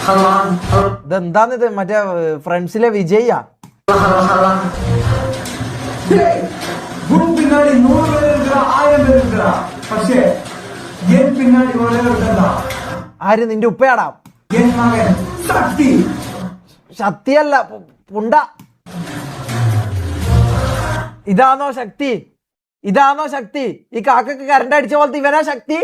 ഇതെന്താന്നിത് മറ്റേ ഫ്രണ്ട്സിലെ വിജയ്യാ? പിന്നാടി 100 പേര് 1000 പേര് പക്ഷേ പിന്നാടി ആര്? നിന്റെ ഉപ്പയാടാ? ശക്തിയല്ല പുണ്ട. ഇതാണോ ശക്തി? ഇതാണോ ശക്തി? ഈ കാക്കക്ക് കറണ്ട് അടിച്ച പോലത്തെ ഇവനാ ശക്തി?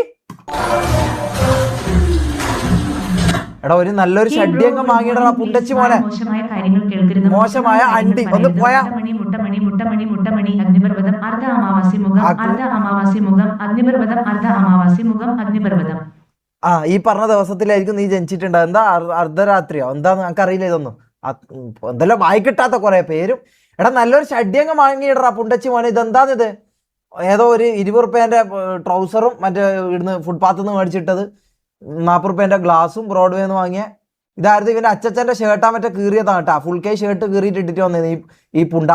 എടാ ഒരു നല്ലൊരു ഷഡ്യംഗം വാങ്ങിയിടാ പുണ്ടച്ചി മോനെ. മോശമായ കാര്യങ്ങൾ കേൾക്കരുത്. മോശമായ അണ്ടി ഒന്ന് പോയാ. മുട്ടമണി മുട്ടമണി മുട്ടമണി അഗ്നിപർവ്വതം അർദ്ധ അമാവാസി മുഖം അർദ്ധ അമാവാസി മുഖം അഗ്നിപർവ്വതം അർദ്ധ അമാവാസി മുഖം അഗ്നിപർവ്വതം. ആ ഈ പറഞ്ഞ ദിവസത്തിലായിരിക്കും നീ ജനിച്ചിട്ടുണ്ട്. എന്താ അർദ്ധരാത്രിയോ എന്താന്ന് നമുക്ക് അറിയില്ല. ഇതൊന്നും എന്തെല്ലാം വായി കിട്ടാത്ത കുറെ പേരും. എടാ നല്ലൊരു ഷഡ്യംഗം വാങ്ങിയിടാ പുണ്ടച്ചി മോനെ. ഇതെന്താന്നിത്? ഏതോ ഒരു 20 റുപ്യേന്റെ ട്രൗസറും മറ്റേ ഇവിടുന്ന് ഫുട്പാത്തിൽ നിന്ന് മേടിച്ചിട്ടത്, 40 റുപ്യേന്റെ ഗ്ലാസും ബ്രോഡ്വേ നിന്ന് വാങ്ങിയ. ഇതായിരുന്നു ഇവന്റെ അച്ഛന്റെ ഷർട്ടാ മറ്റേ കീറിയതാണ് കേട്ടാ. ഫുൾ കൈ ഷർട്ട് കീറിയിട്ട് ഇട്ടിട്ട് വന്നത് ഈ പുണ്ട.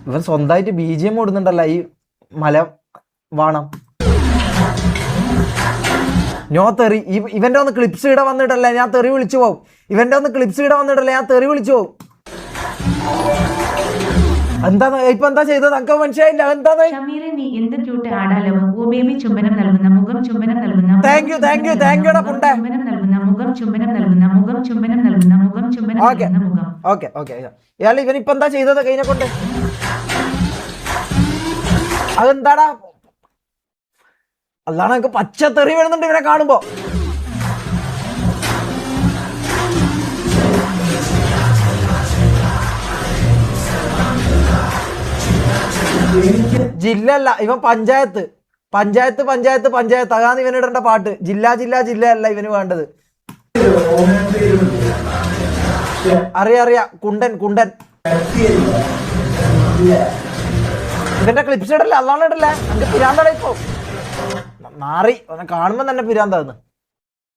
ഇവൻ സ്വന്തമായിട്ട് BGM ഓടുന്നുണ്ടല്ല ഈ മല വാണം. നോ തെറി. ഇവന്റെ ഒന്ന് ക്ലിപ്സ് ഇട വന്നിട്ടല്ലേ ഞാൻ തെറി വിളിച്ചു പോകും. ഇവന്റെ ഒന്ന് ക്ലിപ്സ് ഇട വന്നിട്ടല്ലേ ഞാൻ തെറി വിളിച്ചു പോകും. എന്താ ഇപ്പൊ എന്താ ചെയ്തത്? നമുക്ക് മനസ്സിലായില്ല. എന്താണ്? നീ എന്ത് ക്യൂട്ട് ആടാലവ്. ഓ ബേബി ചുംബനം നൽകുന്ന മുഖം ചുംബനം നൽകുന്ന. താങ്ക് യു പുണ്ട. ചുംബനം നൽകുന്ന മുഖം ചുംബനം നൽകുന്ന മുഖം ചുംബനം നൽകുന്ന മുഖം ചുംബനം നൽകുന്ന മുഖം. ഓക്കെ ഇയാൾ ഇവനിപ്പോ എന്താ ചെയ്തത് കൈനെ കൊണ്ട്? അതെന്താടാ? അതാണ് എനിക്ക് പച്ചത്തെറി വരുന്നുണ്ട് ഇവനെ കാണുമ്പോ. ജില്ല അല്ല ഇവൻ പഞ്ചായത്ത് പഞ്ചായത്ത് പഞ്ചായത്ത് പഞ്ചായത്ത്. അതാണ് ഇവനിടേണ്ട പാട്ട്. ജില്ല ജില്ല ജില്ല അല്ല ഇവന് വേണ്ടത്. അറിയാ കുണ്ടൻ കുണ്ടൻ. ഇവന്റെ ക്ലിപ്സ് ഇടല്ലേ? അതാണ് ഇടല്ലേ? എനിക്ക് പിരാന്തട ഇപ്പൊ മാറി. അവനെ കാണുമ്പോ തന്നെ പിരാന്താന്ന്.